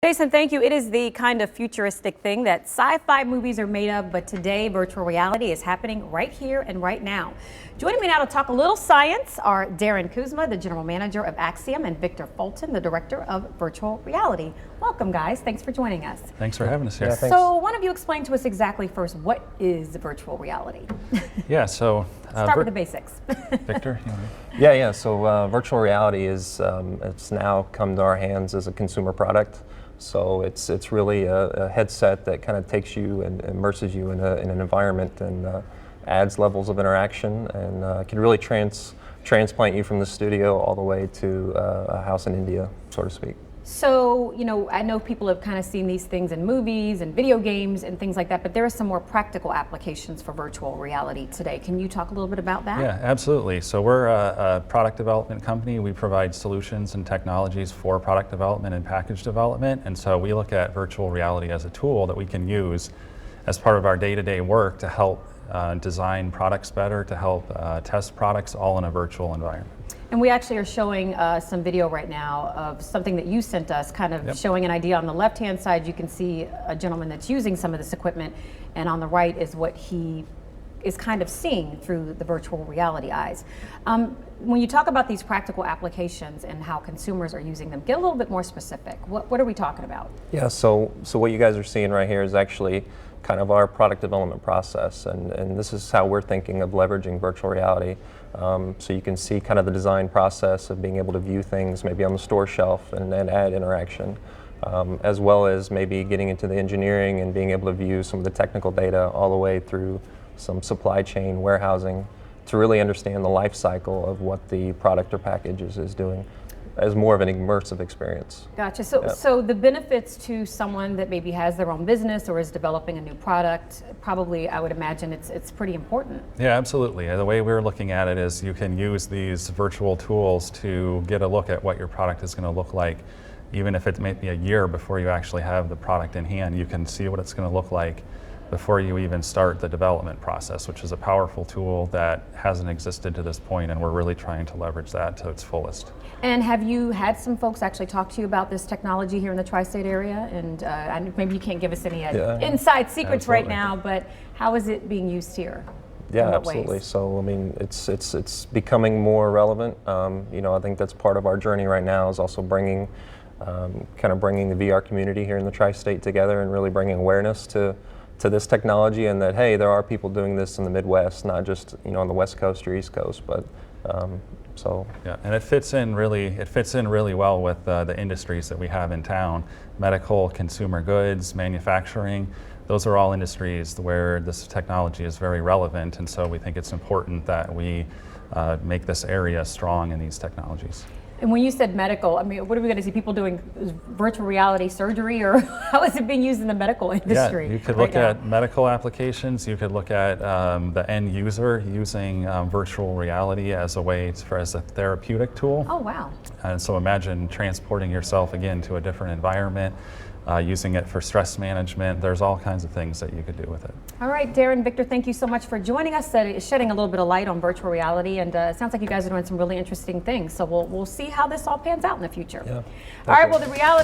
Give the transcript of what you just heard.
Jason, thank you. It is the kind of futuristic thing that sci-fi movies are made of, but today virtual reality is happening right here and right now. Joining me now to talk a little science are Darren Kuzma, the general manager of Axiom, and Victor Fulton, the director of virtual reality. Welcome, guys. Thanks for joining us. Thanks for having us here. Yeah, So why don't you explain to us exactly first, what is virtual reality? Yeah, so Start with the basics. Victor, you Yeah, yeah. So virtual reality is it's now come to our hands as a consumer product. So it's really a headset that kind of takes you and immerses you in an environment and adds levels of interaction and can really transplant you from the studio all the way to a house in India, so to speak. So, I know people have kind of seen these things in movies and video games and things like that, but there are some more practical applications for virtual reality today. Can you talk a little bit about that? Yeah, absolutely. So we're a product development company. We provide solutions and technologies for product development and package development. And so we look at virtual reality as a tool that we can use as part of our day-to-day work to help design products better, to help test products all in a virtual environment. And we actually are showing some video right now of something that you sent us, kind of showing an idea. On the left-hand side, you can see a gentleman that's using some of this equipment, and on the right is what he is kind of seeing through the virtual reality eyes. When you talk about these practical applications and how consumers are using them, get a little bit more specific. What are we talking about? Yeah, so what you guys are seeing right here is actually kind of our product development process, and this is how we're thinking of leveraging virtual reality. So you can see kind of the design process of being able to view things maybe on the store shelf and add interaction, as well as maybe getting into the engineering and being able to view some of the technical data all the way through some supply chain warehousing to really understand the life cycle of what the product or package is doing as more of an immersive experience. Gotcha. So the benefits to someone that maybe has their own business or is developing a new product, probably I would imagine it's pretty important. Yeah, absolutely. The way we're looking at it is you can use these virtual tools to get a look at what your product is going to look like. Even if it may be a year before you actually have the product in hand, you can see what it's going to look like before you even start the development process, which is a powerful tool that hasn't existed to this point, and we're really trying to leverage that to its fullest. And have you had some folks actually talk to you about this technology here in the tri-state area? And maybe you can't give us any inside secrets right now, but how is it being used here? Yeah, absolutely. Ways? So I mean, it's becoming more relevant. I think that's part of our journey right now is also bringing the VR community here in the tri-state together and really bringing awareness to this technology, and that hey, there are people doing this in the Midwest, not just on the West Coast or East Coast, but yeah, and it fits in really well with the industries that we have in town: medical, consumer goods, manufacturing. Those are all industries where this technology is very relevant, and so we think it's important that we make this area strong in these technologies. And when you said medical, I mean, what are we going to see? People doing virtual reality surgery, or how is it being used in the medical industry? Yeah, you could look at medical applications. You could look at the end user using virtual reality as a way as a therapeutic tool. Oh, wow. And so imagine transporting yourself again to a different environment, using it for stress management. There's all kinds of things that you could do with it. All right, Darren, Victor, thank you so much for joining us, shedding a little bit of light on virtual reality, and it sounds like you guys are doing some really interesting things. So we'll see how this all pans out in the future. Yeah. All right, well, the reality